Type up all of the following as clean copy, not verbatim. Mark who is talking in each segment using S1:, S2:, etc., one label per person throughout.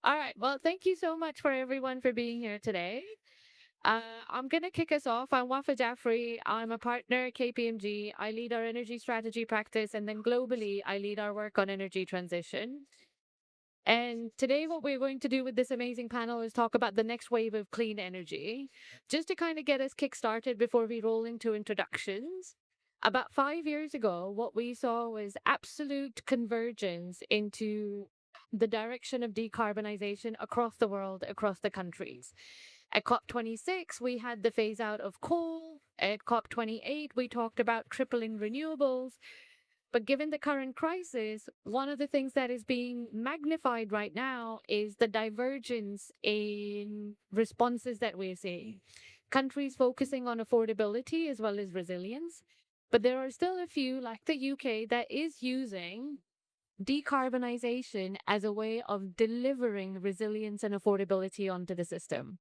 S1: All right. Well, thank you so much for everyone for being here today. I'm going to kick us off. I'm Wafa Jaffrey. I'm a partner at KPMG. I lead our energy strategy practice, and then globally, I lead our work on energy transition. And today, what we're going to do with this amazing panel is talk about the next wave of clean energy. Just to kind of get us kick-started before we roll into introductions. About 5 years ago, what we saw was absolute convergence into the direction of decarbonization across the world, across the countries. At COP26, we had the phase out of coal. At COP28, we talked about tripling renewables. But given the current crisis, one of the things that is being magnified right now is the divergence in responses that we're seeing. Countries focusing on affordability as well as resilience. But there are still a few, like the UK, that is using decarbonization as a way of delivering resilience and affordability onto the system.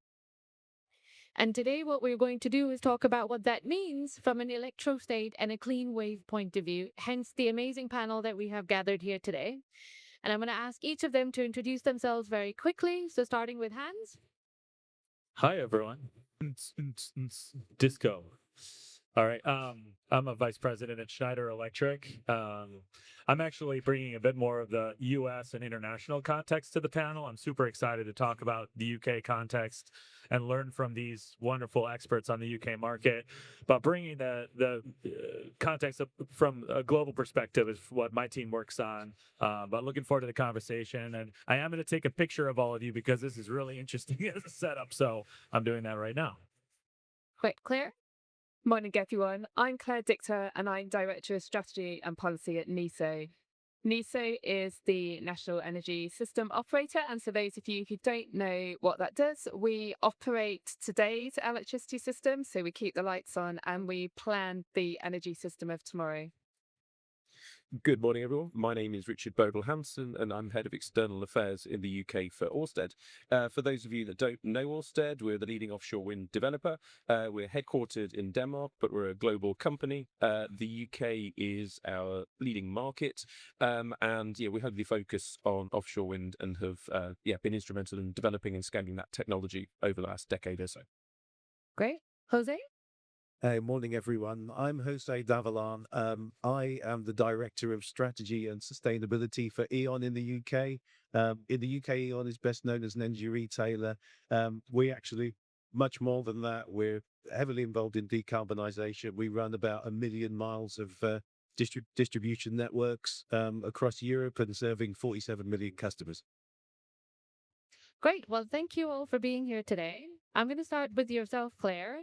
S1: And today, what we're going to do is talk about what that means from an electrostate and a clean wave point of view, hence the amazing panel that we have gathered here today. And I'm going to ask each of them to introduce themselves very quickly. So, starting with Hans.
S2: Hi, everyone. Disco. All right. I'm a vice president at Schneider Electric. I'm actually bringing a bit more of the U.S. and international context to the panel. I'm super excited to talk about the U.K. context and learn from these wonderful experts on the U.K. market. But bringing the context from a global perspective is what my team works on. But looking forward to the conversation, and I am going to take a picture of all of you because this is really interesting as a setup. So I'm doing that right now.
S1: Quick, Claire.
S3: Morning, everyone. I'm Claire Dichter, and I'm Director of Strategy and Policy at NESO. NESO is the National Energy System Operator. And for those of you who don't know what that does, we operate today's electricity system. So we keep the lights on and we plan the energy system of tomorrow.
S4: Good morning, everyone. My name is Richard Bodle Hanson, and I'm Head of External Affairs in the UK for Ørsted. For those of you that don't know Ørsted, we're the leading offshore wind developer. We're headquartered in Denmark, but we're a global company. The UK is our leading market, and we heavily focus on offshore wind and have been instrumental in developing and scaling that technology over the last decade or so.
S1: Great. Jose?
S5: Hey, morning, everyone. I'm Jose Davalan. I am the Director of Strategy and Sustainability for E.ON in the UK. In the UK, E.ON is best known as an energy retailer. We actually, much more than that, we're heavily involved in decarbonisation. We run about 1 million miles of distribution networks across Europe and serving 47 million customers.
S1: Great. Well, thank you all for being here today. I'm going to start with yourself, Claire,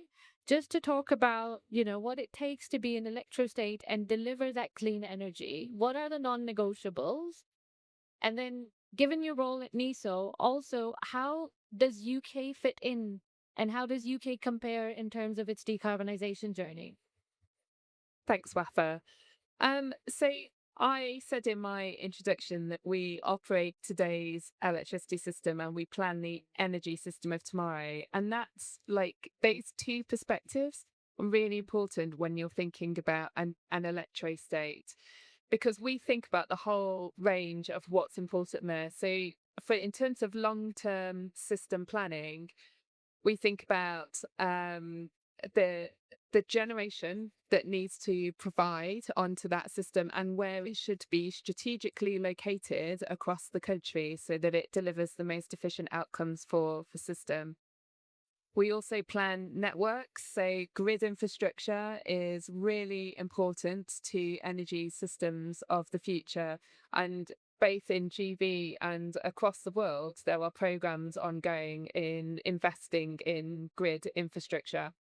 S1: just to talk about, what it takes to be an electrostate and deliver that clean energy. What are the non-negotiables? And then, given your role at NESO, also, how does UK fit in and how does UK compare in terms of its decarbonization journey?
S3: Thanks, Wafa. So I said in my introduction that we operate today's electricity system and we plan the energy system of tomorrow. And that's like those two perspectives are really important when you're thinking about an electrostate, because we think about the whole range of what's important there. So in terms of long-term system planning, we think about the generation that needs to provide onto that system and where it should be strategically located across the country so that it delivers the most efficient outcomes for system. We also plan networks, so grid infrastructure is really important to energy systems of the future. And both in GB and across the world, there are programs ongoing in investing in grid infrastructure.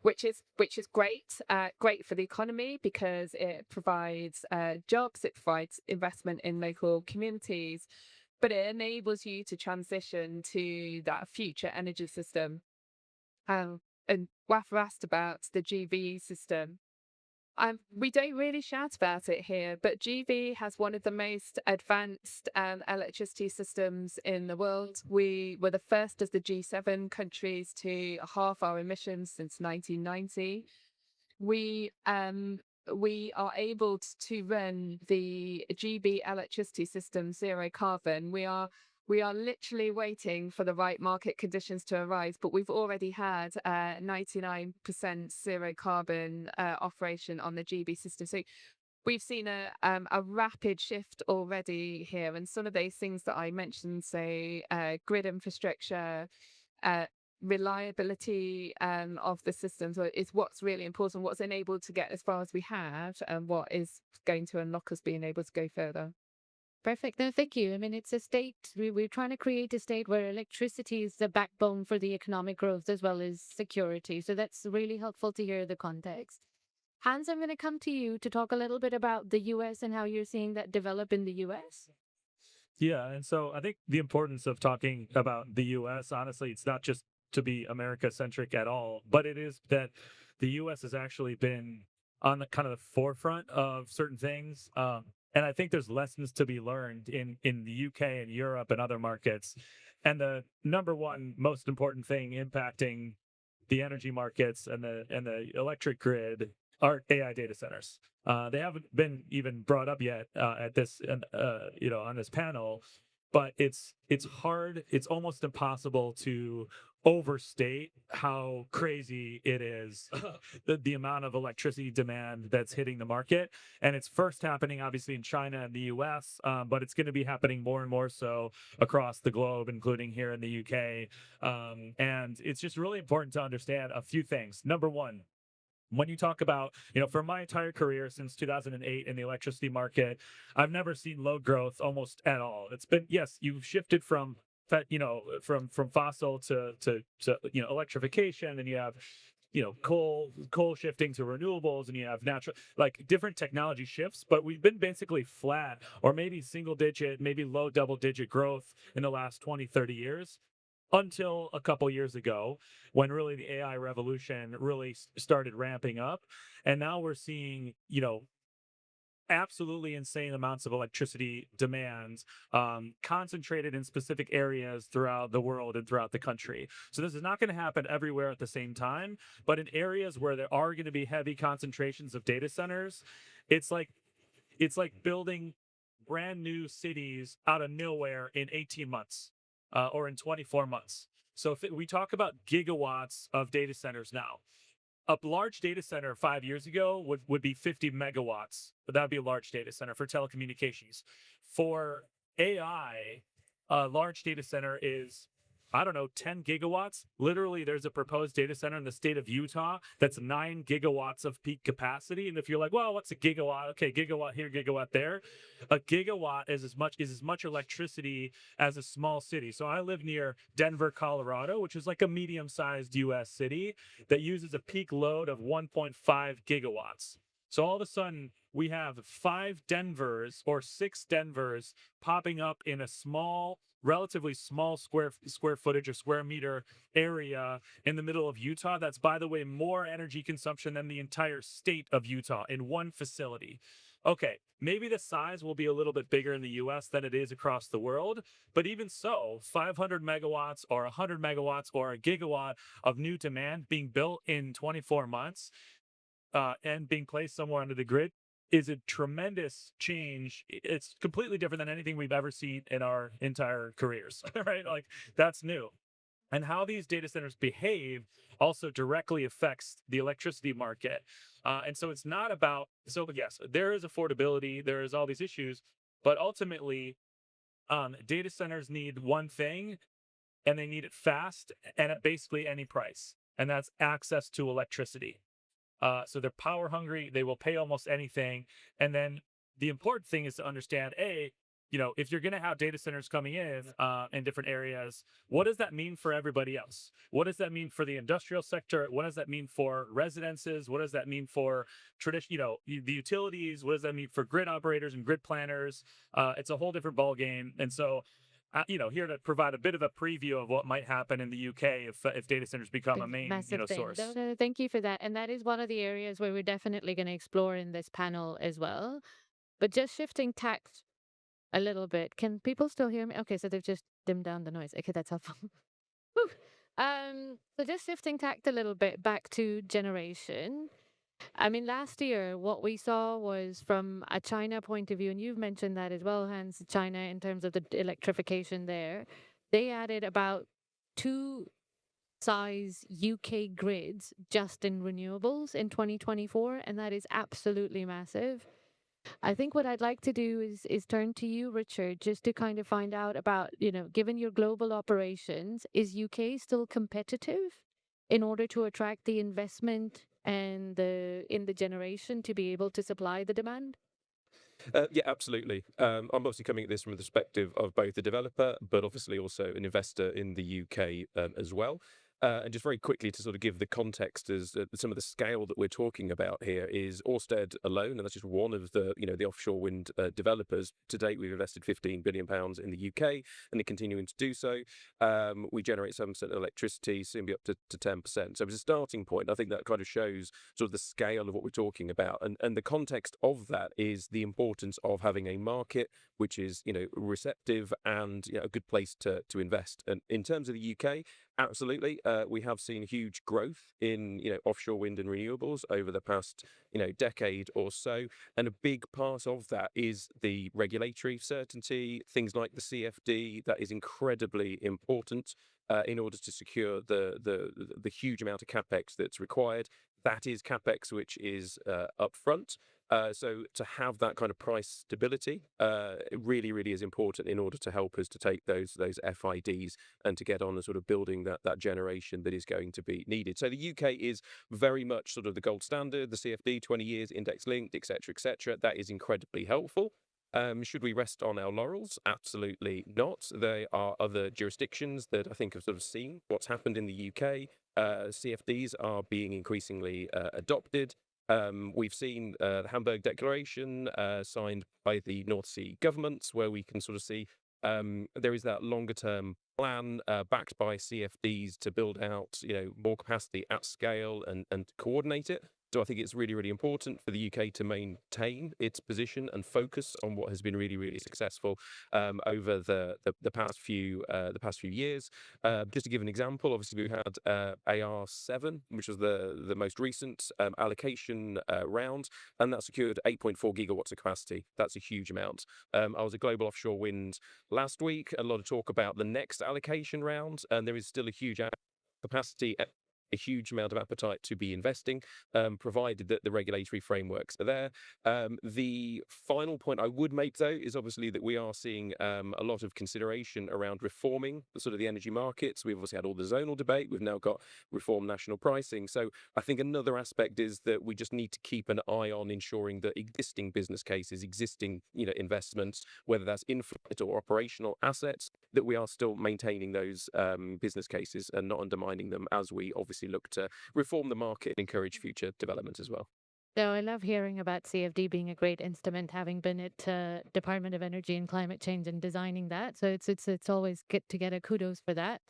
S3: Which is great, great for the economy because it provides jobs, it provides investment in local communities, but it enables you to transition to that future energy system. And Wafa asked about the GB system. We don't really shout about it here, but GB has one of the most advanced electricity systems in the world. We were the first of the G7 countries to halve our emissions since 1990. We are able to run the GB electricity system zero carbon. We are We are literally waiting for the right market conditions to arise, but we've already had 99% zero carbon operation on the GB system. So we've seen a rapid shift already here, and some of those things that I mentioned, say grid infrastructure, uh, reliability of the systems is what's really important, what's enabled to get as far as we have, and what is going to unlock us being able to go further.
S1: Perfect. No, thank you. I mean, it's a state, we're trying to create a state where electricity is the backbone for the economic growth as well as security. So that's really helpful to hear the context. Hans, I'm going to come to you to talk a little bit about the US and how you're seeing that develop in the US.
S2: Yeah, and so I think the importance of talking about the US, honestly, it's not just to be America centric at all, but it is that the US has actually been on the kind of the forefront of certain things. And I think there's lessons to be learned in the UK and Europe and other markets. And the number one most important thing impacting the energy markets and the electric grid are AI data centers. They haven't been even brought up yet at this, on this panel, but it's hard. It's almost impossible to overstate how crazy it is the amount of electricity demand that's hitting the market. And it's first happening obviously in China and the US, but it's going to be happening more and more so across the globe, including here in the UK. And it's just really important to understand a few things. Number one, when you talk about, for my entire career since 2008 in the electricity market, I've never seen load growth almost at all. It's been, yes, you've shifted from fossil to electrification, and you have coal shifting to renewables, and you have natural, like, different technology shifts, but we've been basically flat or maybe single digit, maybe low double digit growth in the last 20-30 years, until a couple years ago when really the AI revolution really started ramping up. And now we're seeing, absolutely insane amounts of electricity demand concentrated in specific areas throughout the world and throughout the country. So this is not going to happen everywhere at the same time, but in areas where there are going to be heavy concentrations of data centers, it's like building brand new cities out of nowhere in 18 months or in 24 months. So if we talk about gigawatts of data centers now, a large data center 5 years ago would be 50 megawatts, but that would be a large data center for telecommunications. For AI, a large data center is, I don't know, 10 gigawatts. Literally, there's a proposed data center in the state of Utah that's 9 gigawatts of peak capacity. And if you're like, well, what's a gigawatt? Okay, gigawatt here, gigawatt there. A gigawatt is as much electricity as a small city. So I live near Denver, Colorado, which is like a medium-sized US city that uses a peak load of 1.5 gigawatts. So all of a sudden, we have 5 Denvers or 6 Denvers popping up in a relatively small square footage or square meter area in the middle of Utah. That's, by the way, more energy consumption than the entire state of Utah in one facility. Okay, maybe the size will be a little bit bigger in the US than it is across the world, but even so, 500 megawatts or 100 megawatts or a gigawatt of new demand being built in 24 months and being placed somewhere under the grid is a tremendous change. It's completely different than anything we've ever seen in our entire careers, right? Like, that's new. And how these data centers behave also directly affects the electricity market. And so it's not about, so yes, there is affordability, there is all these issues, but ultimately, data centers need one thing, and they need it fast and at basically any price, and that's access to electricity. So they're power hungry. They will pay almost anything. And then the important thing is to understand, if you're going to have data centers coming in different areas, what does that mean for everybody else? What does that mean for the industrial sector? What does that mean for residences? What does that mean for the utilities? What does that mean for grid operators and grid planners? It's a whole different ballgame. And so, here to provide a bit of a preview of what might happen in the UK if data centers become a main,
S1: Massive thing.
S2: source.
S1: No, thank you for that. And that is one of the areas where we're definitely going to explore in this panel as well. But just shifting tact a little bit. Can people still hear me? Okay, so they've just dimmed down the noise. Okay, that's helpful. Whew. So just shifting tact a little bit back to generation. I mean, last year, what we saw was from a China point of view, and you've mentioned that as well, Hans, China, in terms of the electrification there, they added about two size UK grids just in renewables in 2024, and that is absolutely massive. I think what I'd like to do is turn to you, Richard, just to kind of find out about, given your global operations, is UK still competitive in order to attract the investment and the in the generation to be able to supply the demand?
S4: Yeah, absolutely. I'm obviously coming at this from the perspective of both the developer, but obviously also an investor in the UK as well. And just very quickly to sort of give the context as some of the scale that we're talking about here is Ørsted alone, and that's just one of the the offshore wind developers. To date, we've invested 15 billion pounds in the UK, and they're continuing to do so. We generate 7% of electricity, soon be up to 10%. So as a starting point, I think that kind of shows sort of the scale of what we're talking about, and the context of that is the importance of having a market which is receptive and a good place to invest. And in terms of the UK, absolutely, we have seen huge growth in offshore wind and renewables over the past decade or so, and a big part of that is the regulatory certainty, things like the CFD. That is incredibly important in order to secure the huge amount of capex that's required. That is capex which is upfront. So to have that kind of price stability, it really, really is important in order to help us to take those FIDs and to get on and sort of building that generation that is going to be needed. So the UK is very much sort of the gold standard, the CFD, 20 years, index linked, etc., etc. That is incredibly helpful. Should we rest on our laurels? Absolutely not. There are other jurisdictions that I think have sort of seen what's happened in the UK. CFDs are being increasingly adopted. We've seen the Hamburg Declaration signed by the North Sea governments, where we can sort of see there is that longer term plan backed by CFDs to build out more capacity at scale and coordinate it. So I think it's really, really important for the UK to maintain its position and focus on what has been really, really successful over the past few years. Just to give an example, obviously we had AR7, which was the most recent allocation round, and that secured 8.4 gigawatts of capacity. That's a huge amount. I was at Global Offshore Wind last week. A lot of talk about the next allocation round, and there is still a huge capacity, a huge amount of appetite to be investing, provided that the regulatory frameworks are there. The final point I would make, though, is obviously that we are seeing a lot of consideration around reforming the sort of the energy markets. We've obviously had all the zonal debate. We've now got reform national pricing. So I think another aspect is that we just need to keep an eye on ensuring that existing business cases, existing investments, whether that's in flight or operational assets, that we are still maintaining those business cases and not undermining them as we obviously look to reform the market and encourage future development as well.
S1: So I love hearing about CFD being a great instrument, having been at Department of Energy and Climate Change and designing that. So it's always good to get a kudos for that.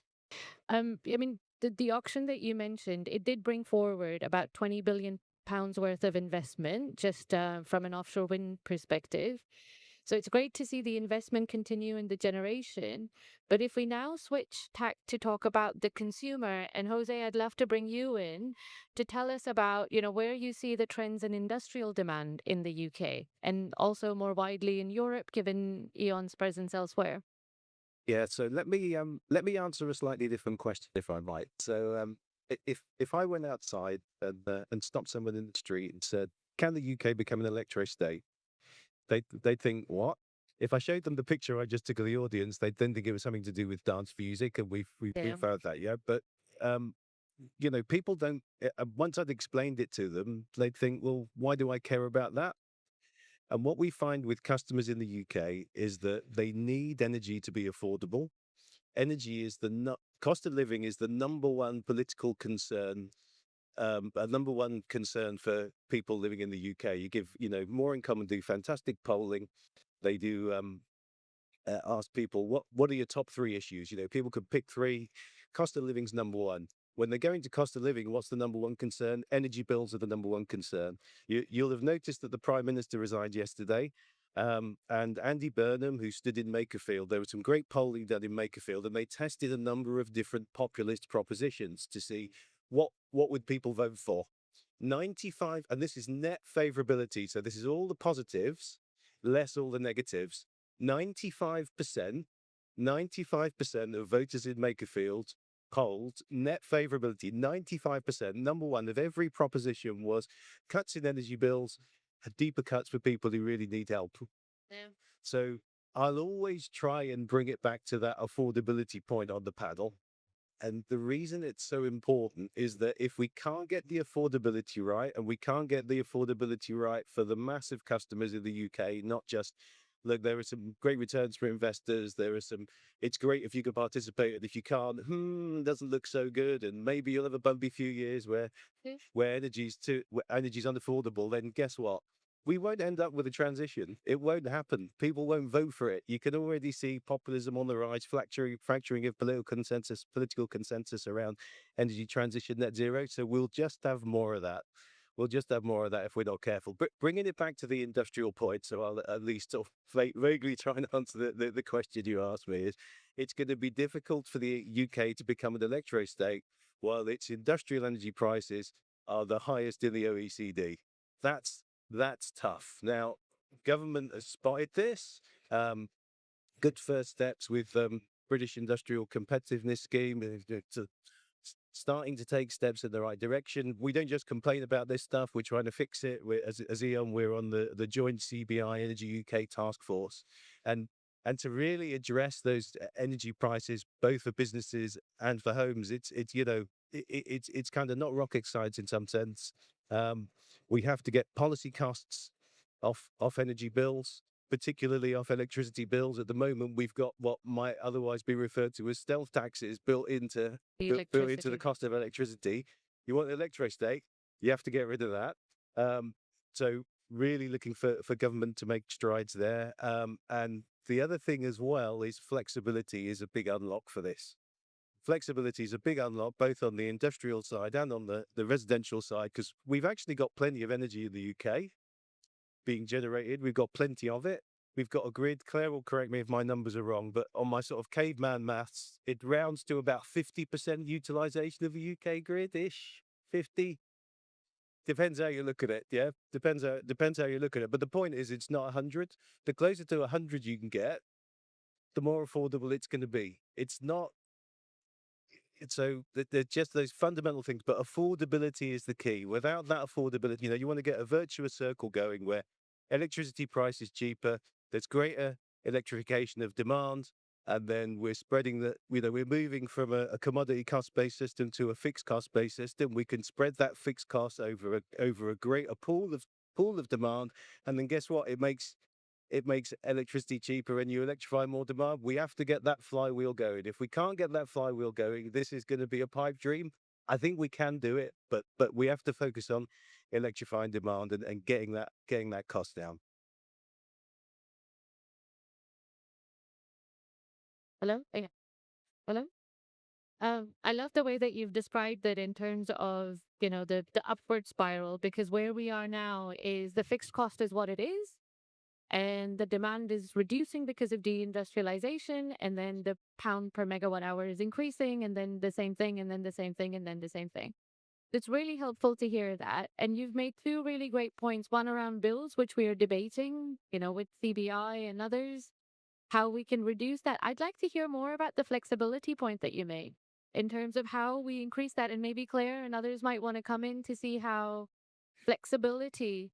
S1: I mean, the auction that you mentioned, it did bring forward about 20 billion pounds worth of investment, just from an offshore wind perspective. So it's great to see the investment continue in the generation. But if we now switch tack to talk about the consumer, and Jose, I'd love to bring you in to tell us about, where you see the trends in industrial demand in the UK and also more widely in Europe, given E.ON's presence elsewhere.
S5: Yeah, so let me answer a slightly different question, if I might. So if I went outside and stopped someone in the street and said, "Can the UK become an electro state?" They'd think, "What?" If I showed them the picture I just took of the audience, they'd then think it was something to do with dance music, and we've found that, yeah. But um, people don't. Once I'd explained it to them, they'd think, "Well, why do I care about that?" And what we find with customers in the UK is that they need energy to be affordable. Energy is cost of living is the number one political concern, a number one concern for people living in the UK. You give, more income and do fantastic polling. They do ask people what are your top three issues. People could pick three. Cost of living's number one. When they go into cost of living, what's the number one concern? Energy bills are the number one concern. You'll have noticed that the Prime Minister resigned yesterday. And Andy Burnham, who stood in Makerfield, there was some great polling done in Makerfield, and they tested a number of different populist propositions to see what would people vote for. 95, and this is net favorability. So this is all the positives, less all the negatives. 95%, 95% of voters in Makerfield polled net favorability. 95%. Number one of every proposition was cuts in energy bills, deeper cuts for people who really need help.
S1: Yeah.
S5: So I'll always try and bring it back to that affordability point on the panel. And the reason it's so important is that if we can't get the affordability right, and we can't get the affordability right for the massive customers in the UK, not just, look, there are some great returns for investors. There are some, it's great if you can participate. And if you can't, doesn't look so good. And maybe you'll have a bumpy few years where,
S1: Mm.
S5: where energy's unaffordable. Then guess what? We won't end up with a transition. It won't happen. People won't vote for it. You can already see populism on the rise, fracturing of political consensus around energy transition, net zero. So we'll just have more of that. We'll just have more of that if we're not careful. But bringing it back to the industrial point, so I'll at least sort of vaguely try and answer the question you asked me, is it's going to be difficult for the UK to become an electro state while its industrial energy prices are the highest in the OECD. That's tough. Now, government has spotted this. Good first steps with British Industrial Competitiveness Scheme starting to take steps in the right direction. We don't just complain about this stuff. We're trying to fix it. As E.ON, we're on the joint CBI Energy UK task force. And to really address those energy prices, both for businesses and for homes, it's kind of not rocket science in some sense. We have to get policy costs off energy bills, particularly off electricity bills. At the moment, we've got what might otherwise be referred to as stealth taxes built into the cost of electricity. You want the electro state, you have to get rid of that. So really looking for government to make strides there. And the other thing as well is flexibility is a big unlock for this. Flexibility is a big unlock, both on the industrial side and on the residential side, because we've actually got plenty of energy in the UK being generated. We've got plenty of it. We've got a grid. Claire will correct me if my numbers are wrong, but on my sort of caveman maths, it rounds to about 50% utilization of the UK grid-ish. 50. Depends how you look at it. Yeah, depends how you look at it. But the point is, it's not 100. The closer to 100 you can get, the more affordable it's going to be. It's not. So they're just those fundamental things, but affordability is the key. Without that affordability, you want to get a virtuous circle going where electricity price is cheaper, there's greater electrification of demand, and then we're spreading we're moving from a commodity cost-based system to a fixed cost-based system. We can spread that fixed cost over a greater pool of demand, and then guess what? It makes electricity cheaper and you electrify more demand. We have to get that flywheel going. If we can't get that flywheel going, this is going to be a pipe dream. I think we can do it, but we have to focus on electrifying demand and getting that cost down.
S1: Hello? Yeah. Hello? I love the way that you've described that in terms of, the upward spiral, because where we are now is the fixed cost is what it is. And the demand is reducing because of deindustrialization, and then the pound per megawatt hour is increasing, and then the same thing, and then the same thing, and then the same thing. It's really helpful to hear that. And you've made two really great points, one around bills, which we are debating, with CBI and others, how we can reduce that. I'd like to hear more about the flexibility point that you made in terms of how we increase that. And maybe Claire and others might want to come in to see how flexibility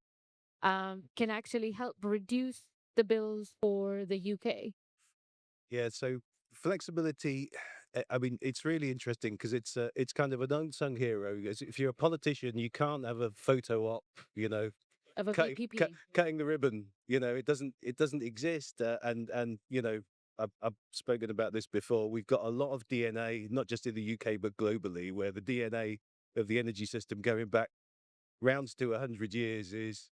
S1: can actually help reduce the bills for the UK.
S5: Yeah, so flexibility, I mean, it's really interesting because it's kind of an unsung hero. If you're a politician, you can't have a photo op,
S1: Of a
S5: cutting,
S1: VPP.
S5: cutting the ribbon. It doesn't exist. And I've spoken about this before. We've got a lot of DNA, not just in the UK but globally, where the DNA of the energy system going back rounds to 100 years is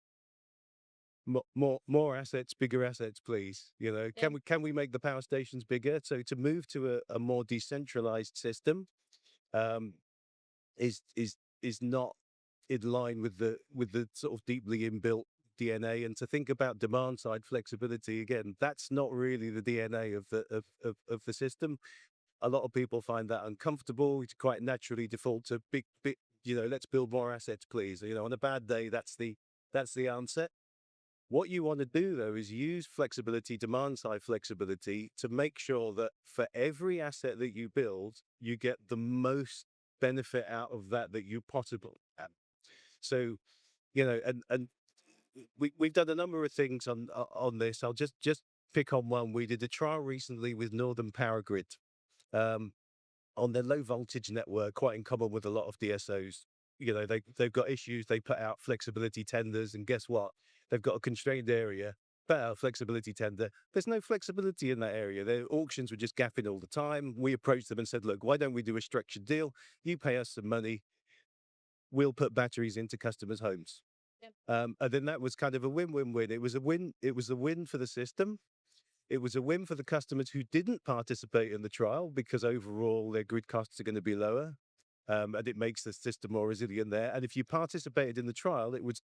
S5: more assets, bigger assets, please. Can we make the power stations bigger? So to move to a more decentralized system is not in line with the sort of deeply inbuilt DNA. And to think about demand side flexibility again, that's not really the DNA of the system. A lot of people find that uncomfortable. It's quite naturally default to big let's build more assets, please. On a bad day, that's the answer. What you want to do, though, is use flexibility, demand side flexibility, to make sure that for every asset that you build, you get the most benefit out of that you possibly can. So, and we've done a number of things on this. I'll just pick on one. We did a trial recently with Northern Power Grid on their low voltage network, quite in common with a lot of DSOs. They've got issues. They put out flexibility tenders, and guess what? They've got a constrained area, put out a flexibility tender. There's no flexibility in that area. Their auctions were just gapping all the time. We approached them and said, look, why don't we do a structured deal? You pay us some money. We'll put batteries into customers' homes. And then that was kind of a win-win-win. It was a win. It was a win for the system. It was a win for the customers who didn't participate in the trial, because overall their grid costs are going to be lower. And it makes the system more resilient there. And if you participated in the trial, it was,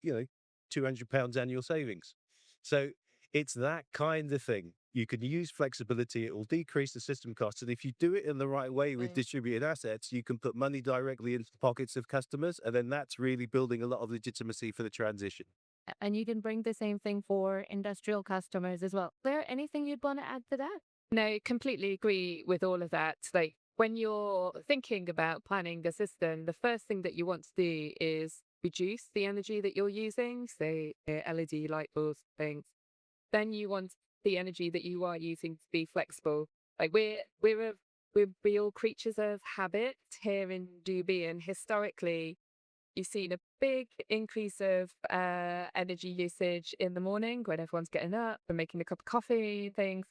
S5: £200 annual savings. So it's that kind of thing. You can use flexibility. It will decrease the system costs. And if you do it in the right way with distributed assets, you can put money directly into the pockets of customers. And then that's really building a lot of legitimacy for the transition.
S1: And you can bring the same thing for industrial customers as well. Claire, anything you'd want to add to that?
S3: No, completely agree with all of that. Like, when you're thinking about planning a system, the first thing that you want to do is reduce the energy that you're using, say LED light bulbs, things. Then you want the energy that you are using to be flexible. Like, we're real creatures of habit here in GB, and historically, you've seen a big increase of energy usage in the morning when everyone's getting up and making a cup of coffee, things.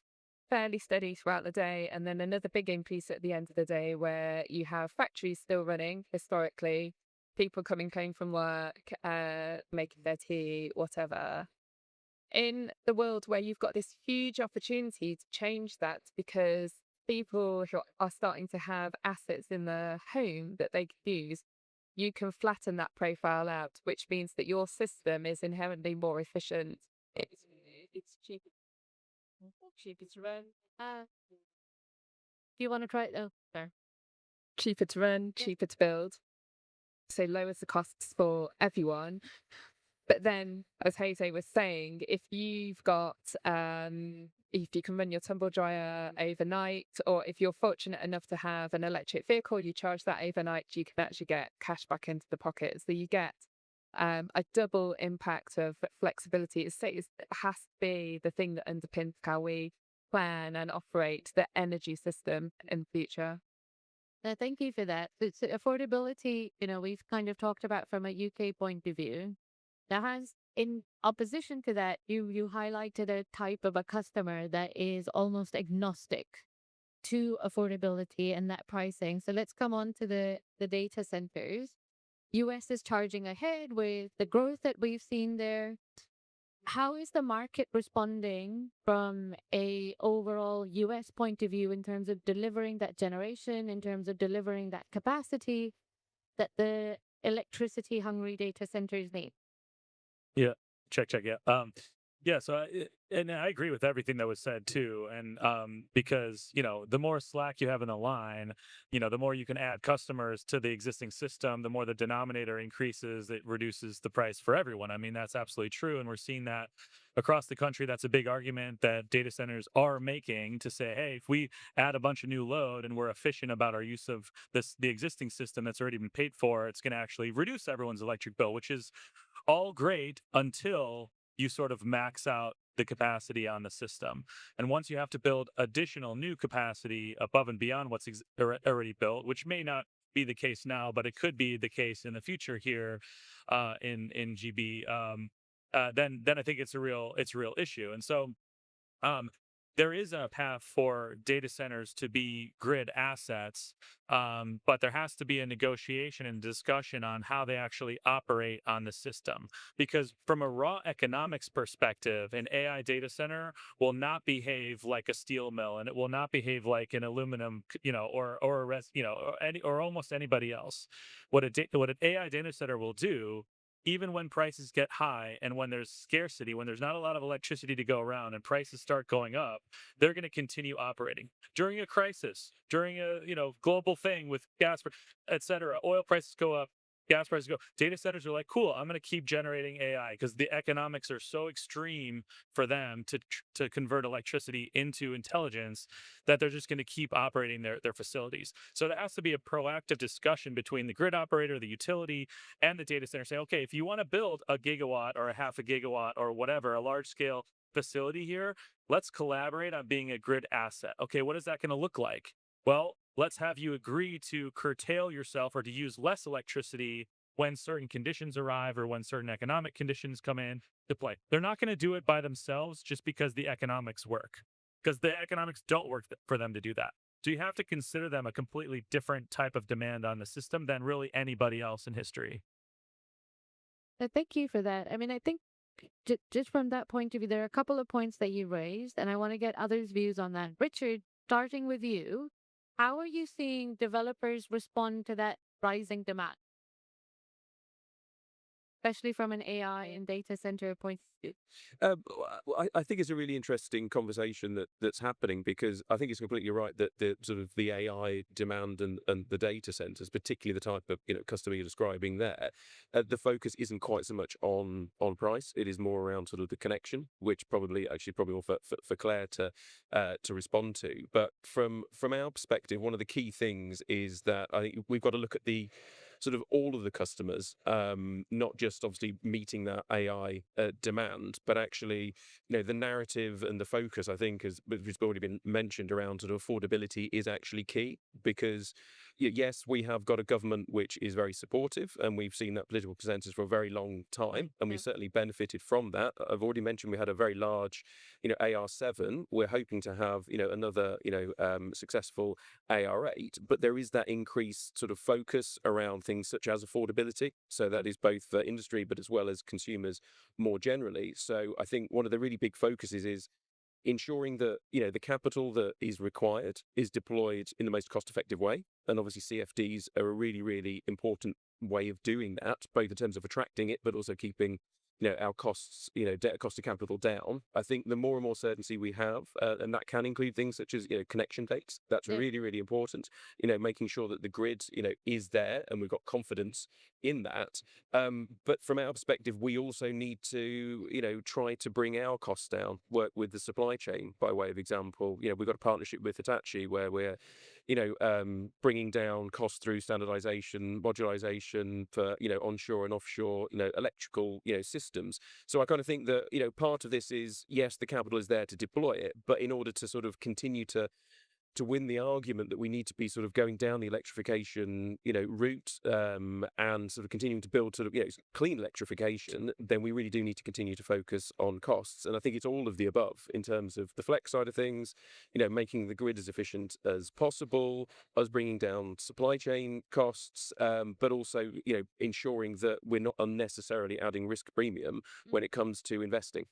S3: Fairly steady throughout the day, and then another big increase at the end of the day where you have factories still running historically, people coming home from work, making their tea, whatever. In the world where you've got this huge opportunity to change that, because people who are starting to have assets in their home that they could use, you can flatten that profile out, which means that your system is inherently more efficient. It's cheaper. Cheaper to run.
S1: Do you want to try it? Oh, sorry.
S3: Cheaper to run, cheaper to build. So lowers the costs for everyone. But then, as Jose was saying, if you've got, if you can run your tumble dryer overnight, or if you're fortunate enough to have an electric vehicle, you charge that overnight, you can actually get cash back into the pocket. So you get a double impact of flexibility. It has to be the thing that underpins how we plan and operate the energy system in the future.
S1: Thank you for that. It's affordability, we've kind of talked about from a UK point of view. That has, in opposition to that, you highlighted a type of a customer that is almost agnostic to affordability and that pricing. So let's come on to the data centers. US is charging ahead with the growth that we've seen there. How is the market responding from a overall US point of view in terms of delivering that generation, in terms of delivering that capacity that the electricity hungry data centers need?
S2: Yeah, check. Yeah. So, and I agree with everything that was said too. And because the more slack you have in the line, the more you can add customers to the existing system, the more the denominator increases. It reduces the price for everyone. I mean, that's absolutely true, and we're seeing that across the country. That's a big argument that data centers are making to say, hey, if we add a bunch of new load and we're efficient about our use of the existing system that's already been paid for, it's going to actually reduce everyone's electric bill, which is all great until you sort of max out the capacity on the system. And once you have to build additional new capacity above and beyond what's already built, which may not be the case now, but it could be the case in the future here in GB, then I think it's a real issue. And so there is a path for data centers to be grid assets, but there has to be a negotiation and discussion on how they actually operate on the system. Because from a raw economics perspective, an AI data center will not behave like a steel mill, and it will not behave like an aluminum, or almost anybody else. What an AI data center will do, even when prices get high and when there's scarcity, when there's not a lot of electricity to go around and prices start going up, they're going to continue operating. During a crisis, during a global thing with gas, et cetera, oil prices go up, gas prices go. Data centers are like, cool, I'm going to keep generating AI because the economics are so extreme for them to convert electricity into intelligence that they're just going to keep operating their facilities. So there has to be a proactive discussion between the grid operator, the utility, and the data center saying, okay, if you want to build a gigawatt or a half a gigawatt or whatever, a large scale facility here, let's collaborate on being a grid asset. Okay, what is that going to look like? Well, let's have you agree to curtail yourself or to use less electricity when certain conditions arrive or when certain economic conditions come in to play. They're not going to do it by themselves just because the economics work, because the economics don't work for them to do that. So you have to consider them a completely different type of demand on the system than really anybody else in history.
S1: Thank you for that. I mean, I think just from that point of view, there are a couple of points that you raised, and I want to get others' views on that. Richard, starting with you, how are you seeing developers respond to that rising demand, especially from an AI and data center point of view?
S4: I think it's a really interesting conversation that's happening, because I think it's completely right that the sort of the AI demand and the data centers, particularly the type of customer you're describing there, the focus isn't quite so much on price. It is more around sort of the connection, which probably more for Claire to respond to. But from our perspective, one of the key things is that I think we've got to look at the sort of all of the customers, not just obviously meeting that AI demand, but actually, the narrative and the focus, I think, which has already been mentioned around sort of affordability, is actually key, because yes, we have got a government which is very supportive, and we've seen that political consensus for a very long time, and we've certainly benefited from that. I've already mentioned we had a very large, AR7. We're hoping to have, another, successful AR8, but there is that increased sort of focus around things such as affordability. So that is both for industry, but as well as consumers more generally. So I think one of the really big focuses is ensuring that the capital that is required is deployed in the most cost-effective way, and obviously CFDs are a really, really important way of doing that, both in terms of attracting it, but also keeping our costs, debt cost of capital down. I think the more and more certainty we have, and that can include things such as connection dates. That's really, really important. Making sure that the grid is there and we've got confidence in that. But from our perspective, we also need to try to bring our costs down. Work with the supply chain, by way of example. We've got a partnership with Hitachi where we're bringing down costs through standardization, modularization for, onshore and offshore, electrical, systems. So I kind of think that, part of this is, yes, the capital is there to deploy it, but in order to sort of continue to win the argument that we need to be sort of going down the electrification, route, and sort of continuing to build sort of, clean electrification, then we really do need to continue to focus on costs. And I think it's all of the above in terms of the flex side of things, making the grid as efficient as possible, us bringing down supply chain costs, but also, ensuring that we're not unnecessarily adding risk premium when it comes to investing.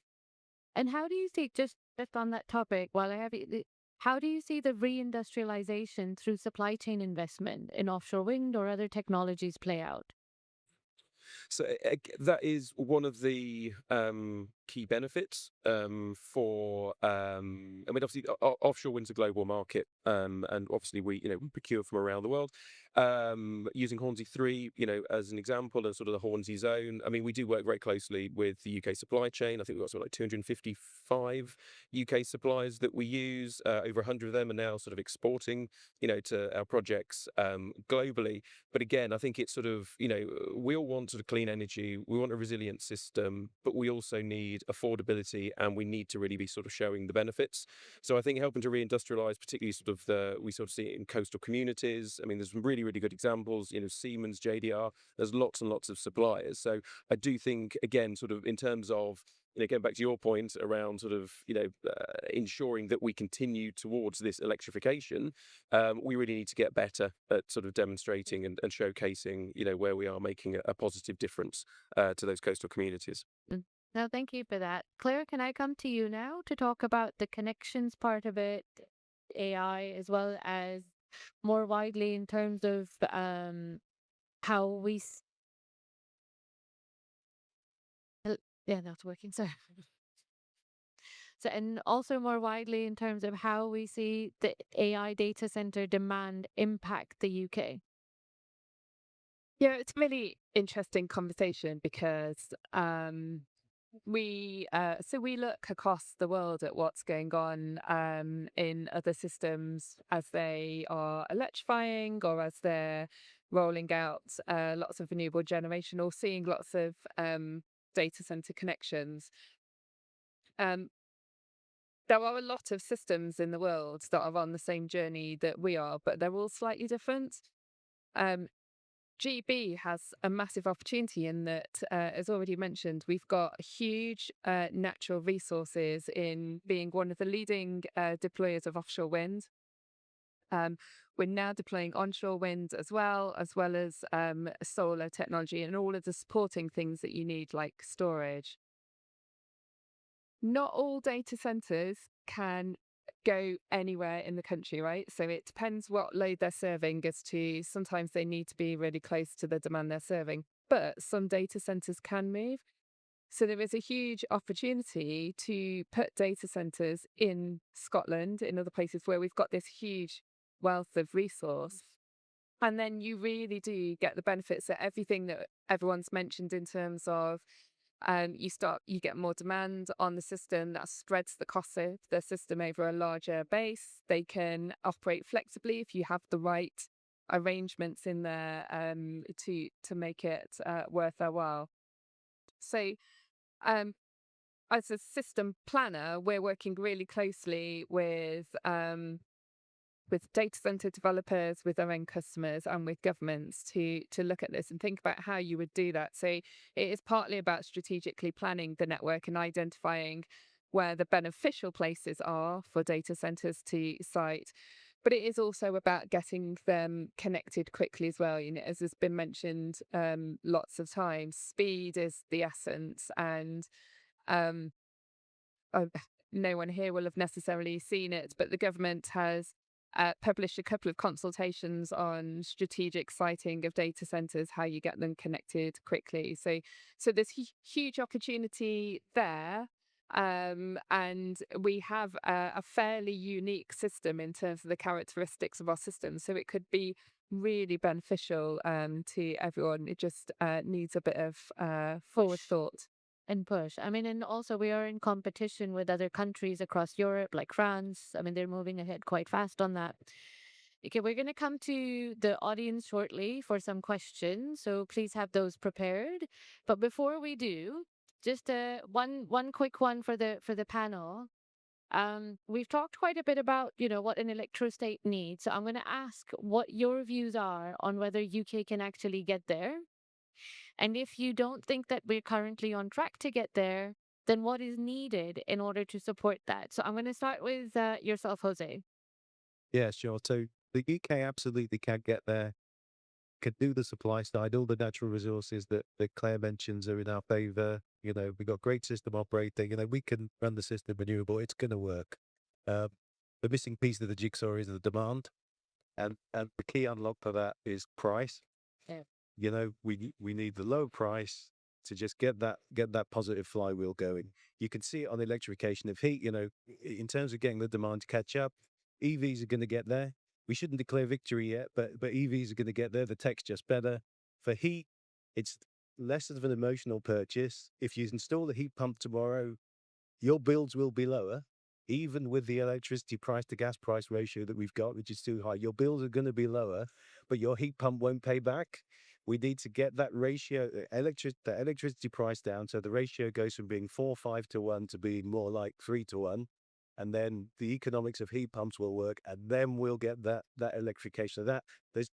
S1: And how do you see, just on that topic, while I have you, how do you see the reindustrialization through supply chain investment in offshore wind or other technologies play out?
S4: So that is one of the key benefits for. I mean, obviously, offshore wind's a global market, and obviously we we procure from around the world. Using Hornsea 3, as an example, and sort of the Hornsea zone. I mean, we do work very closely with the UK supply chain. I think we've got something like 255 UK suppliers that we use. Over 100 of them are now sort of exporting, to our projects globally. But again, I think it's sort of, we all want sort of clean energy. We want a resilient system, but we also need affordability, and we need to really be sort of showing the benefits. So I think helping to reindustrialize, particularly we sort of see it in coastal communities. I mean, there's some really, really good examples, Siemens, JDR, there's lots and lots of suppliers. So I do think, again, sort of in terms of, going back to your point around sort of, ensuring that we continue towards this electrification, we really need to get better at sort of demonstrating and showcasing, where we are making a positive difference to those coastal communities.
S1: No, thank you for that. Claire, can I come to you now to talk about the connections part of it, AI, as well as more widely in terms of how we yeah, that's working. Sorry. So, and also more widely in terms of how we see the AI data center demand impact the UK.
S3: Yeah, it's a really interesting conversation because we look across the world at what's going on in other systems as they are electrifying or as they're rolling out lots of renewable generation or seeing lots of data center connections. Um, there are a lot of systems in the world that are on the same journey that we are, but they're all slightly different. Um, GB has a massive opportunity in that, as already mentioned, we've got huge natural resources in being one of the leading deployers of offshore wind. Um, we're now deploying onshore wind as well as solar technology and all of the supporting things that you need, like storage. Not all data centers can go anywhere in the country, right? So it depends what load they're serving as to sometimes they need to be really close to the demand they're serving, but some data centers can move. So there is a huge opportunity to put data centers in Scotland, in other places where we've got this huge wealth of resource. And then you really do get the benefits of everything that everyone's mentioned in terms of you get more demand on the system that spreads the cost of the system over a larger base. They can operate flexibly if you have the right arrangements in there to make it worth their while. So, um, as a system planner, we're working really closely with data center developers, with their own customers, and with governments to look at this and think about how you would do that. So it is partly about strategically planning the network and identifying where the beneficial places are for data centers to site. But it is also about getting them connected quickly as well. You know, as has been mentioned lots of times, speed is the essence, and um, uh, no one here will have necessarily seen it, but the government has published a couple of consultations on strategic siting of data centers, how you get them connected quickly. So there's huge opportunity there. And we have a fairly unique system in terms of the characteristics of our system. So it could be really beneficial to everyone. It just needs a bit of forward
S1: Push
S3: thought.
S1: and push. I mean, and also we are in competition with other countries across Europe, like France. I mean, they're moving ahead quite fast on that. Okay, we're going to come to the audience shortly for some questions, so please have those prepared. But before we do, just one quick one for the panel. We've talked quite a bit about, you know, what an electrostate needs. So I'm going to ask what your views are on whether UK can actually get there. And if you don't think that we're currently on track to get there, then what is needed in order to support that? So I'm going to start with yourself, Jose.
S5: Yeah, sure. So the UK absolutely can get there, can do the supply side. All the natural resources that Claire mentions are in our favor. You know, we've got great system operating. You know, we can run the system renewable. It's going to work. Um, the missing piece of the jigsaw is the demand, and the key unlock for that is price.
S1: Yeah.
S5: You know, we need the low price to just get that positive flywheel going. You can see it on electrification of heat. You know, in terms of getting the demand to catch up, EVs are going to get there. We shouldn't declare victory yet, but EVs are going to get there. The tech's just better. For heat, it's less of an emotional purchase. If you install the heat pump tomorrow, your bills will be lower, even with the electricity price to gas price ratio that we've got, which is too high. Your bills are going to be lower, but your heat pump won't pay back. We need to get that ratio, the electricity price down, so the ratio goes from being 4-5 to 1 to being more like 3 to 1, and then the economics of heat pumps will work, and then we'll get that electrification. So that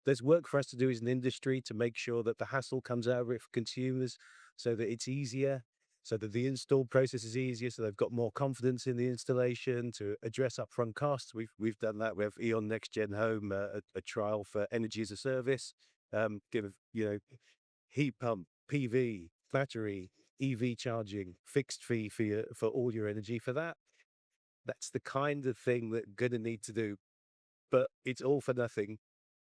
S5: there's work for us to do as an industry to make sure that the hassle comes out of it for consumers, so that it's easier, so that the install process is easier, so they've got more confidence in the installation to address upfront costs. We've done that. We have E.ON Next Gen Home, a trial for energy as a service. Give heat pump, PV, battery, EV charging, fixed fee for all your energy for that. That's the kind of thing that gonna need to do, but it's all for nothing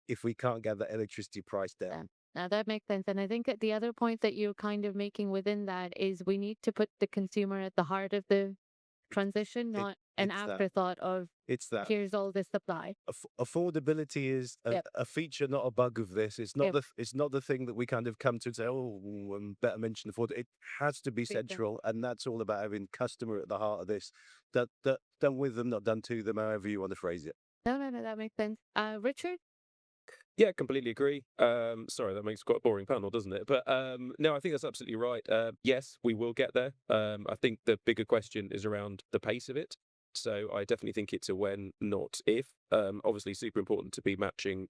S5: if we can't get that electricity price down.
S1: Yeah. Now that makes sense. And I think that the other point that you're kind of making within that is we need to put the consumer at the heart of the transition,
S5: It-
S1: not an
S5: It's that.
S1: afterthought of
S5: It's that.
S1: here's all this supply.
S5: Affordability is
S1: Yep.
S5: a feature, not a bug of this. It's not
S1: Yep.
S5: it's not the thing that we kind of come to and say, oh, better mention afford. It has to be
S1: Big time.
S5: central, and that's all about having customer at the heart of this. That done with them, not done to them, however you want to phrase it.
S1: No, that makes sense. Richard?
S4: Yeah, completely agree. Sorry, that makes quite a boring panel, doesn't it? But no, I think that's absolutely right. Yes, we will get there. I think the bigger question is around the pace of it. So I definitely think it's a when, not if. Obviously, super important to be matching,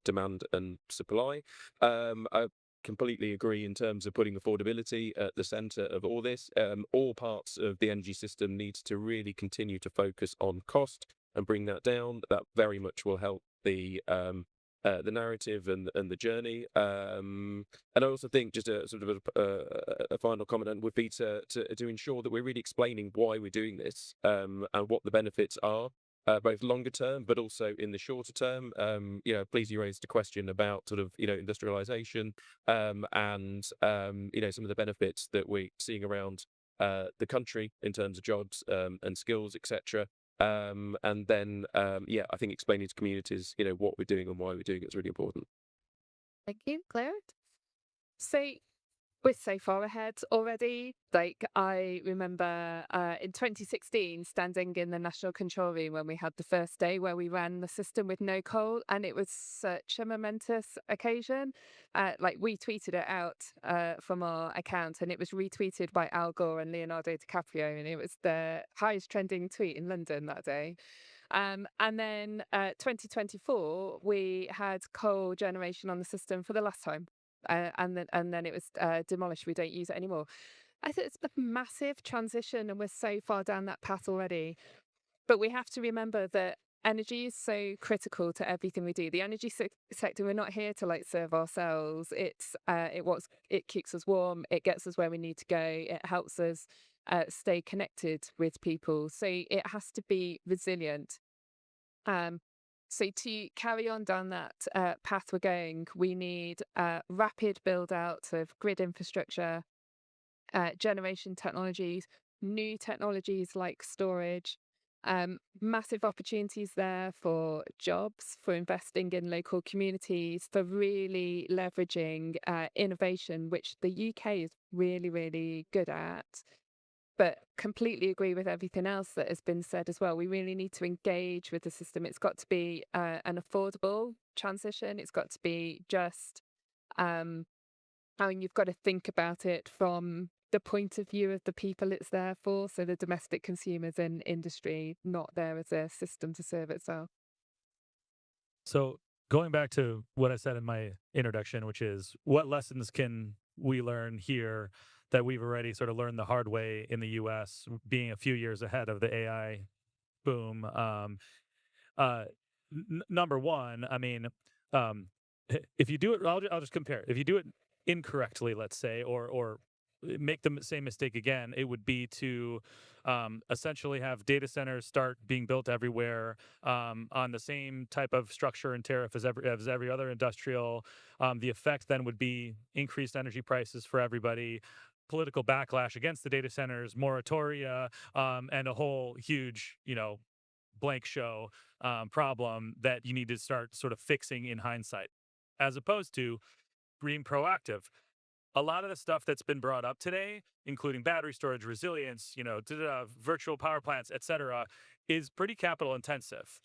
S4: demand and supply. I completely agree in terms of putting affordability at the center of all this. All parts of the energy system needs to really continue to focus on cost and bring that down. That very much will help the narrative and the journey. And I also think just a sort of a final comment would be to ensure that we're really explaining why we're doing this and what the benefits are. Both longer term, but also in the shorter term. Please, you raised a question about sort of industrialization and some of the benefits that we're seeing around the country in terms of jobs and skills, etc. And then, I think explaining to communities, what we're doing and why we're doing it is really important.
S1: Thank you. Claire?
S3: So we're so far ahead already. Like, I remember in 2016 standing in the National Control Room when we had the first day where we ran the system with no coal, and it was such a momentous occasion. We tweeted it out from our account, and it was retweeted by Al Gore and Leonardo DiCaprio, and it was the highest trending tweet in London that day. And then 2024, we had coal generation on the system for the last time. And then it was demolished. We don't use it anymore. I think it's a massive transition, and we're so far down that path already. But we have to remember that energy is so critical to everything we do. The energy sector, we're not here to serve ourselves. It keeps us warm. It gets us where we need to go. It helps us stay connected with people. So it has to be resilient. So to carry on down that path we're going, we need rapid build out of grid infrastructure, generation technologies, new technologies like storage, massive opportunities there for jobs, for investing in local communities, for really leveraging innovation, which the UK is really, really good at. But completely agree with everything else that has been said as well. We really need to engage with the system. It's got to be an affordable transition. It's got to be just, you've got to think about it from the point of view of the people it's there for. So the domestic consumers and industry, not there as a system to serve itself.
S2: So going back to what I said in my introduction, which is what lessons can we learn here that we've already sort of learned the hard way in the US, being a few years ahead of the AI boom. Number one, I mean, if you do it, I'll just compare. If you do it incorrectly, let's say, or make the same mistake again, it would be to essentially have data centers start being built everywhere on the same type of structure and tariff as every other industrial. The effect then would be increased energy prices for everybody, political backlash against the data centers, moratoria, and a whole huge, blank show problem that you need to start sort of fixing in hindsight, as opposed to being proactive. A lot of the stuff that's been brought up today, including battery storage, resilience, virtual power plants, etc., is pretty capital intensive.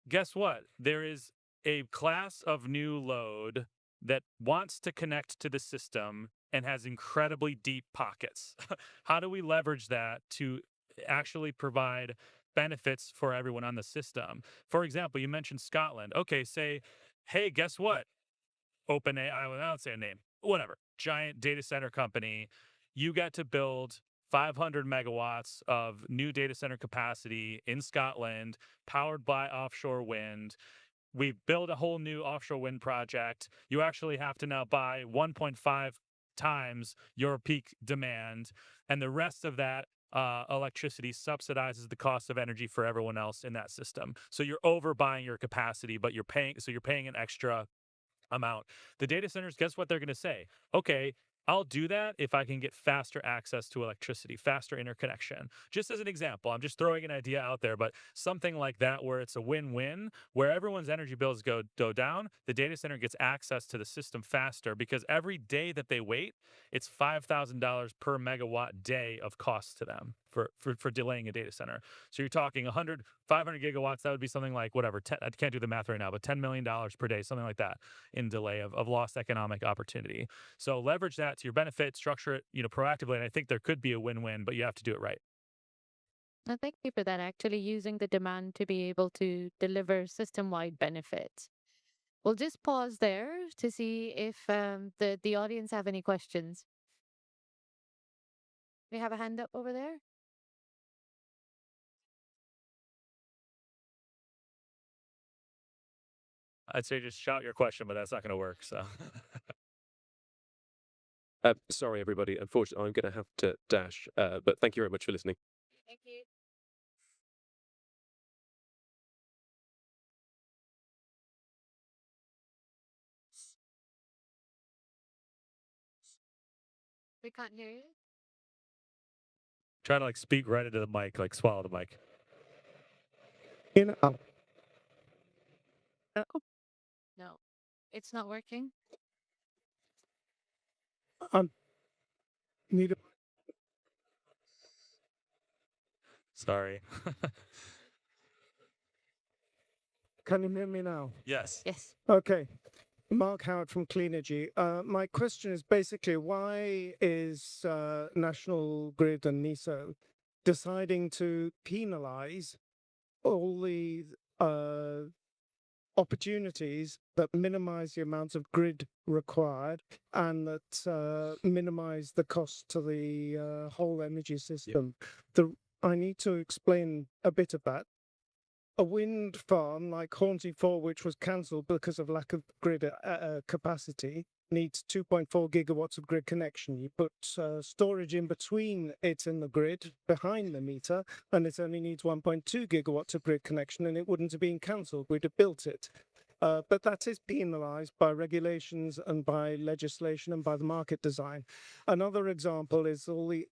S2: Guess what? There is a class of new load that wants to connect to the system and has incredibly deep pockets. How do we leverage that to actually provide benefits for everyone on the system? For example, you mentioned Scotland. Okay, say, hey, guess what? OpenAI, I won't say a name, whatever, giant data center company. You get to build 500 megawatts of new data center capacity in Scotland, powered by offshore wind. We build a whole new offshore wind project. You actually have to now buy 1.5 times your peak demand, and the rest of that electricity subsidizes the cost of energy for everyone else in that system. So you're overbuying your capacity, but you're paying an extra amount. The data centers, guess what they're going to say? Okay, I'll do that if I can get faster access to electricity, faster interconnection. Just as an example, I'm just throwing an idea out there, but something like that where it's a win-win, where everyone's energy bills go down, the data center gets access to the system faster because every day that they wait, it's $5,000 per megawatt day of cost to them for delaying a data center. So you're talking 100, 500 gigawatts. That would be something like whatever. I can't do the math right now, but $10 million per day, something like that in delay of lost economic opportunity. So leverage that to your benefit, structure it, proactively. And I think there could be a win-win, but you have to do it right.
S1: No, thank you for that. Actually, using the demand to be able to deliver system-wide benefits. We'll just pause there to see if the audience have any questions. We have a hand up over there.
S2: I'd say just shout your question, but that's not going to work. So
S4: Sorry, everybody. Unfortunately, I'm going to have to dash, but thank you very much for listening.
S1: Thank you. We can't hear you.
S2: try to speak right into the mic, swallow the mic.
S1: No, it's not working.
S6: Need a
S2: Sorry.
S6: Can you hear me now?
S2: Yes.
S1: Yes.
S6: Okay. Mark Howard from Cleanergy. My question is basically why is National Grid and NESO deciding to penalize all the opportunities that minimize the amount of grid required and that minimize the cost to the whole energy system? I need to explain a bit of that. A wind farm like Hornsey 4, which was cancelled because of lack of grid capacity, needs 2.4 gigawatts of grid connection. You put storage in between it and the grid, behind the meter, and it only needs 1.2 gigawatts of grid connection, and it wouldn't have been cancelled. We'd have built it. But that is penalised by regulations and by legislation and by the market design. Another example is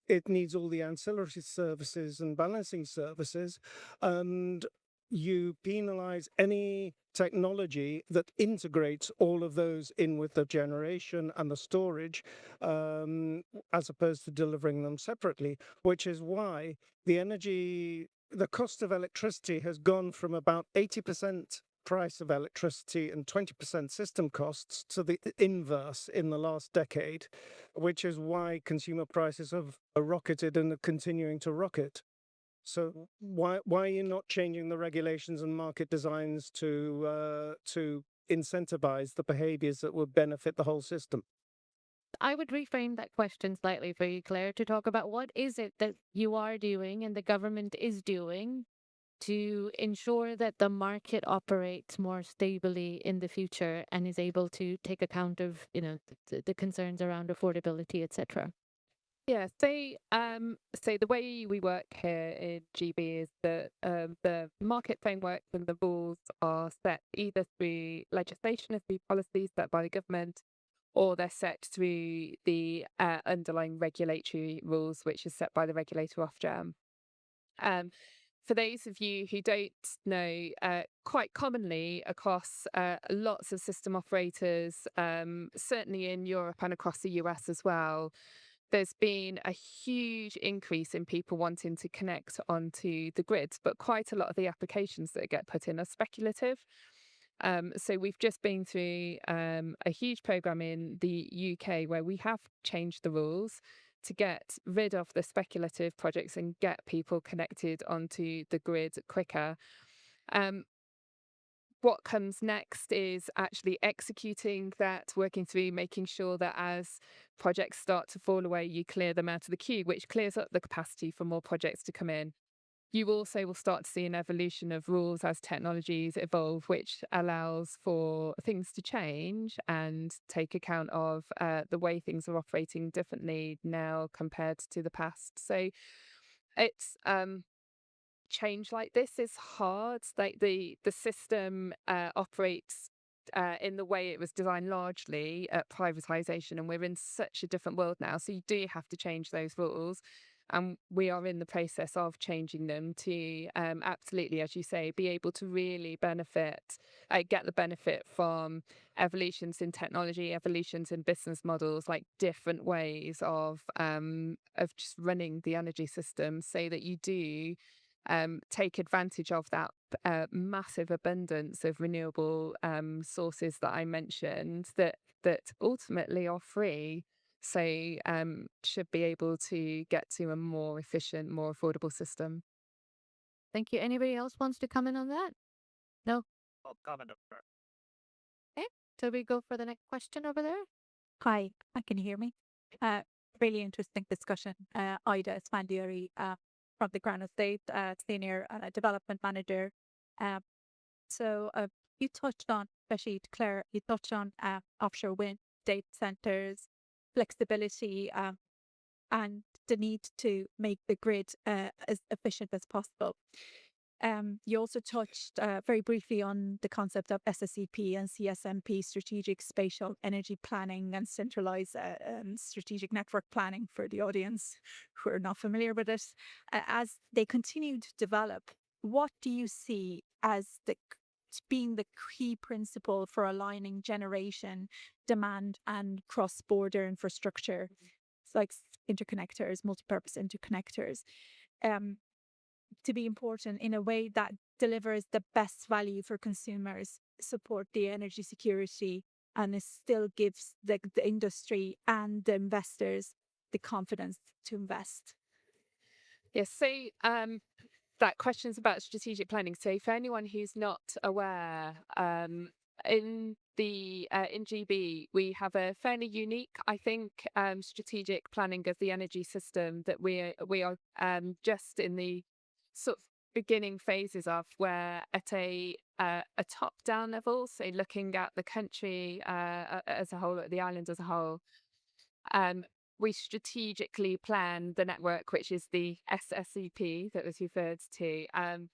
S6: it needs all the ancillary services and balancing services, and you penalize any technology that integrates all of those in with the generation and the storage, as opposed to delivering them separately, which is why the cost of electricity has gone from about 80% price of electricity and 20% system costs to the inverse in the last decade, which is why consumer prices have rocketed and are continuing to rocket. So why are you not changing the regulations and market designs to incentivize the behaviors that would benefit the whole system?
S1: I would reframe that question slightly for you, Claire, to talk about what is it that you are doing and the government is doing to ensure that the market operates more stably in the future and is able to take account of, the concerns around affordability, etc.
S3: Yeah, so the way we work here in GB is that the market framework and the rules are set either through legislation or through policies set by the government, or they're set through the underlying regulatory rules, which is set by the regulator Ofgem. For those of you who don't know, quite commonly across lots of system operators, certainly in Europe and across the US as well, there's been a huge increase in people wanting to connect onto the grids, but quite a lot of the applications that get put in are speculative. So we've just been through a huge program in the UK where we have changed the rules to get rid of the speculative projects and get people connected onto the grid quicker. What comes next is actually executing that, working through making sure that as projects start to fall away, you clear them out of the queue, which clears up the capacity for more projects to come in. You also will start to see an evolution of rules as technologies evolve, which allows for things to change and take account of the way things are operating differently now compared to the past. So it's change like this is hard. Like the system operates in the way it was designed largely at privatization, and we're in such a different world now. So you do have to change those rules. And we are in the process of changing them to absolutely, as you say, be able to really get the benefit from evolutions in technology, evolutions in business models, like different ways of just running the energy system, so that you do take advantage of that massive abundance of renewable sources that I mentioned that ultimately are free. So should be able to get to a more efficient, more affordable system.
S1: Thank you. Anybody else wants to comment on that? No?
S7: I'll comment on that.
S1: So we go for the next question over there.
S8: Hi, can you hear me? Really interesting discussion. Ida Spandieri from the Granite State, Senior Development Manager. So you touched on, especially Claire, you touched on offshore wind, data centers, flexibility, and the need to make the grid as efficient as possible. You also touched very briefly on the concept of SSEP and CSMP, strategic spatial energy planning, and centralized strategic network planning for the audience who are not familiar with it. As they continue to develop, what do you see as being the key principle for aligning generation, demand, and cross-border infrastructure? It's like interconnectors, multi-purpose interconnectors. To be important in a way that delivers the best value for consumers, support the energy security, and it still gives the industry and the investors the confidence to invest.
S3: Yes, so that question's about strategic planning. So for anyone who's not aware, in GB, we have a fairly unique, I think, strategic planning of the energy system that we are just in the sort of beginning phases of, where at a top-down level, so looking at the country as a whole, the island as a whole, we strategically plan the network, which is the SSEP that was referred to,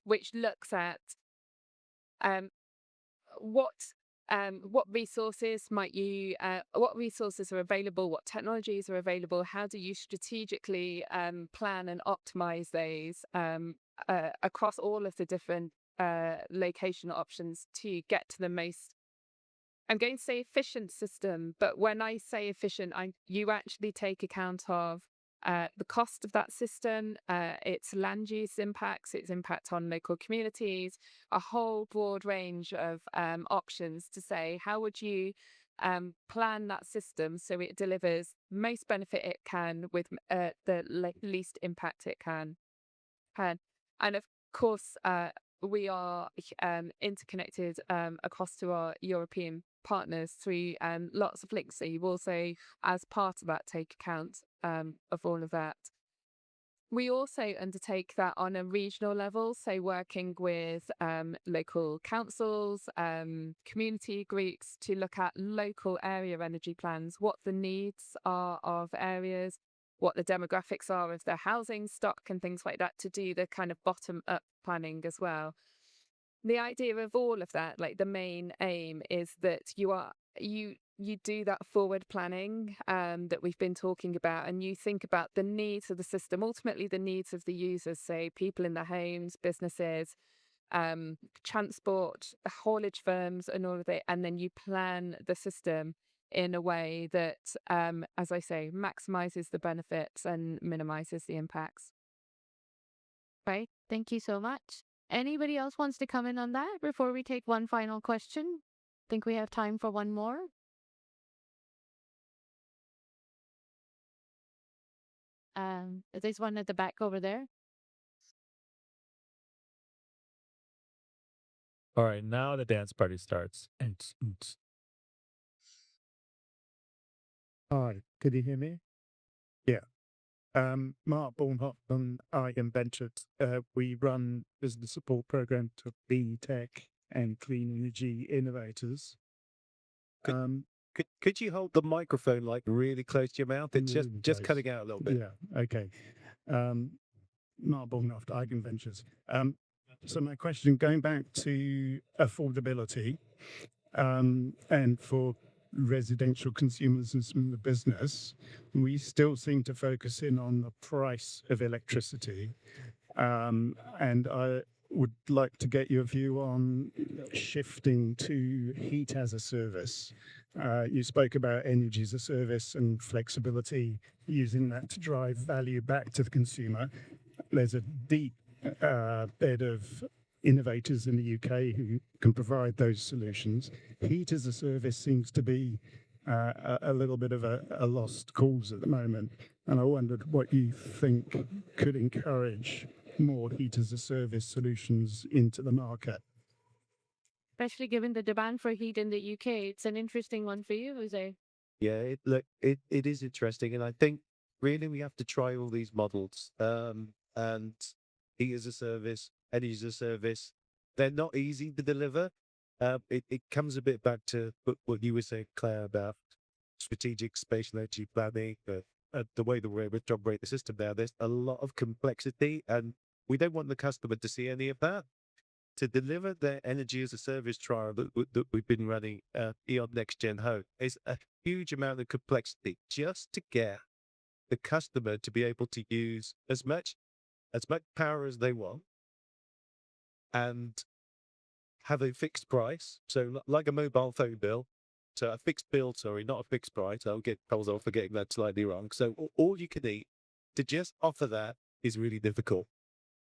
S3: which looks at what resources what resources are available, what technologies are available, how do you strategically plan and optimize those across all of the different location options to get to the most, I'm going to say efficient system, but when I say efficient, you actually take account of the cost of that system, its land use impacts, its impact on local communities, a whole broad range of options to say, how would you plan that system so it delivers most benefit it can with the least impact it can. And of course, we are interconnected across to our European partners through lots of links. So you also, as part of that, take account of all of that. We also undertake that on a regional level, so working with local councils, community groups to look at local area energy plans, what the needs are of areas, what the demographics are of their housing stock and things like that, to do the kind of bottom-up planning as well. The idea of all of that, like the main aim, is that you do that forward planning that we've been talking about, and you think about the needs of the system, ultimately the needs of the users, say people in their homes, businesses, transport, haulage firms, and all of it, and then you plan the system in a way that, as I say, maximizes the benefits and minimizes the impacts.
S1: Right. Thank you so much. Anybody else wants to come in on that before we take one final question? Think we have time for one more? There's one at the back over there.
S2: All right, now the dance party starts.
S6: Hi, could you hear me? Yeah. Mark Bornhoff and I invented, we run business support program to B Tech and clean energy innovators.
S5: Could you hold the microphone like really close to your mouth? It's
S6: Really
S5: just
S6: close.
S5: cutting out a little bit.
S6: Yeah, okay. Mark Bornhoff, Eigen Ventures. So my question, going back to affordability, and for residential consumers and small business, we still seem to focus in on the price of electricity. And I would like to get your view on shifting to heat as a service. You spoke about energy as a service and flexibility, using that to drive value back to the consumer. There's a deep bed of innovators in the UK who can provide those solutions. Heat as a service seems to be a little bit of a lost cause at the moment. And I wondered what you think could encourage more heat as a service solutions into the market.
S1: Especially given the demand for heat in the UK. It's an interesting one for you, Jose.
S5: Yeah, it is interesting, and I think really we have to try all these models. And heat as a service, energy as a service, they're not easy to deliver. It comes a bit back to what you were saying, Claire, about strategic spatial energy planning, the way that we're able to operate the system now. There's a lot of complexity, and we don't want the customer to see any of that. To deliver their energy as a service trial that we've been running, E.ON Next Gen Home, is a huge amount of complexity just to get the customer to be able to use as much power as they want and have a fixed price. So like a mobile phone bill, so a fixed bill, sorry, not a fixed price. I'll get told off for getting that slightly wrong. So all you can eat, to just offer that is really difficult.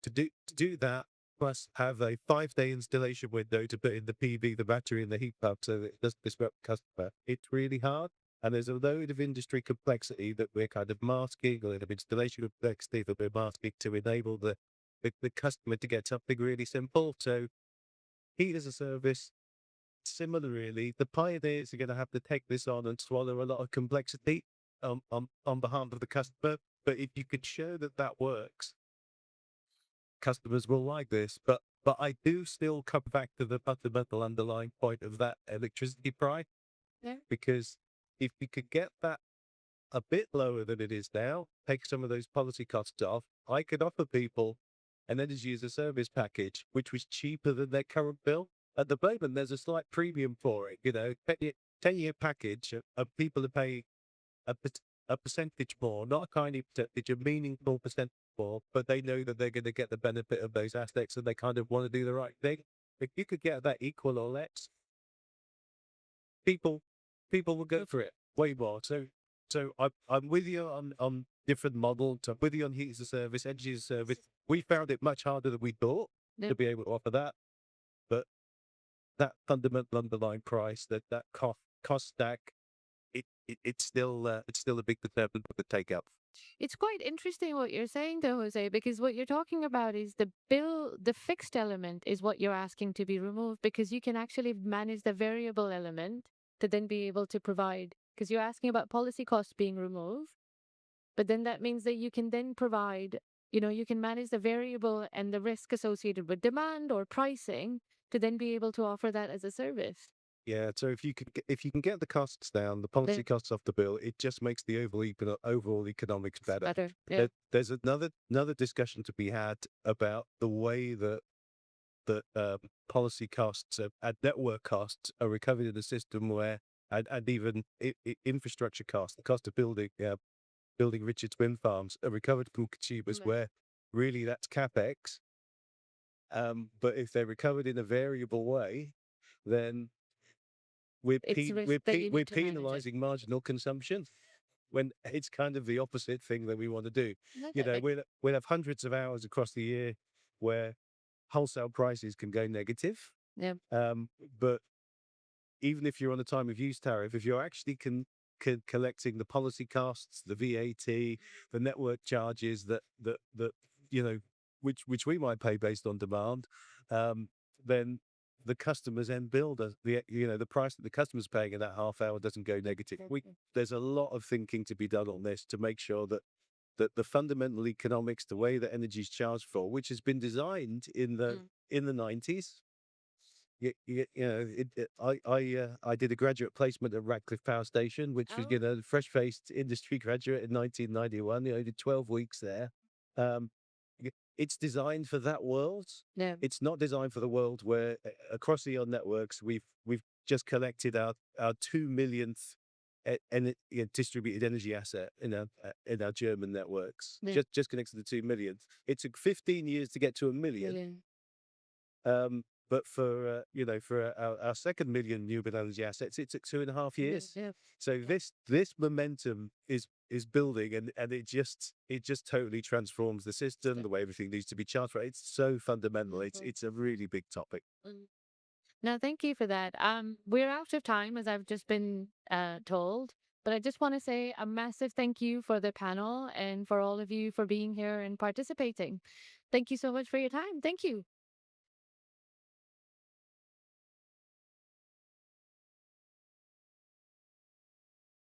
S5: To do that, plus have a 5-day installation window to put in the PV, the battery, and the heat pump so that it doesn't disrupt the customer. It's really hard. And there's a load of industry complexity that we're kind of masking, a lot of installation complexity that we're masking to enable the customer to get something really simple. So heat as a service, similar really. The pioneers are going to have to take this on and swallow a lot of complexity on behalf of the customer. But if you could show that that works, customers will like this. But I do still come back to the fundamental underlying point of that electricity price.
S1: Yeah.
S5: Because if we could get that a bit lower than it is now, take some of those policy costs off, I could offer people an energy as a service package, which was cheaper than their current bill. At the moment, there's a slight premium for it. 10-year package of people are paying a percentage more, not a tiny percentage, a meaningful percentage more, but they know that they're going to get the benefit of those aspects and they kind of want to do the right thing. If you could get that equal or less, people will go for it way more. So I'm with you on different models. I'm with you on heat as a service, energy as a service. We found it much harder than we thought to be able to offer that, but that fundamental underlying price, that cost stack, it's still a big determinant to take up.
S1: It's quite interesting what you're saying though, Jose, because what you're talking about is the fixed element is what you're asking to be removed, because you can actually manage the variable element to then be able to provide, because you're asking about policy costs being removed, but then that means that you can then provide, you can manage the variable and the risk associated with demand or pricing to then be able to offer that as a service.
S5: Yeah, so if you can get the costs down, the policy costs off the bill, it just makes the overall economics better.
S1: Better. Yeah.
S5: There's another discussion to be had about the way that policy costs and network costs are recovered in a system where, and even infrastructure costs, the cost of building Richards wind farms are recovered from consumers,
S1: Right.
S5: where really that's capex. But if they're recovered in a variable way, then we're
S1: It's risk that you need to manage it.
S5: penalizing marginal consumption, when it's kind of the opposite thing that we want to do.
S1: Okay.
S5: We'll have hundreds of hours across the year where wholesale prices can go negative.
S1: Yeah.
S5: But even if you're on a time of use tariff, if you're actually collecting the policy costs, the VAT, the network charges that which we might pay based on demand, then the customer's end bill does the price that the customer's paying in that half hour doesn't go negative. There's a lot of thinking to be done on this to make sure that the fundamental economics, the way that energy is charged for, which has been designed in the 90s. I did a graduate placement at Radcliffe Power Station, which was fresh-faced industry graduate in 1991. I did 12 weeks there. it's designed for that world.
S1: Yeah.
S5: It's not designed for the world where across Eon networks we've just collected our 2 millionth distributed energy asset in our German networks.
S1: Yeah.
S5: Just connected to the 2 millionth. It took 15 years to get to 1 million.
S1: Brilliant.
S5: But for our second million renewable energy assets, it took 2.5 years.
S1: Yeah.
S5: So this momentum is building, and it just totally transforms the system, the way everything needs to be charged. Right, it's so fundamental. It's a really big topic.
S1: No, thank you for that. We're out of time, as I've just been told, but I just want to say a massive thank you for the panel and for all of you for being here and participating. Thank you so much for your time. Thank you.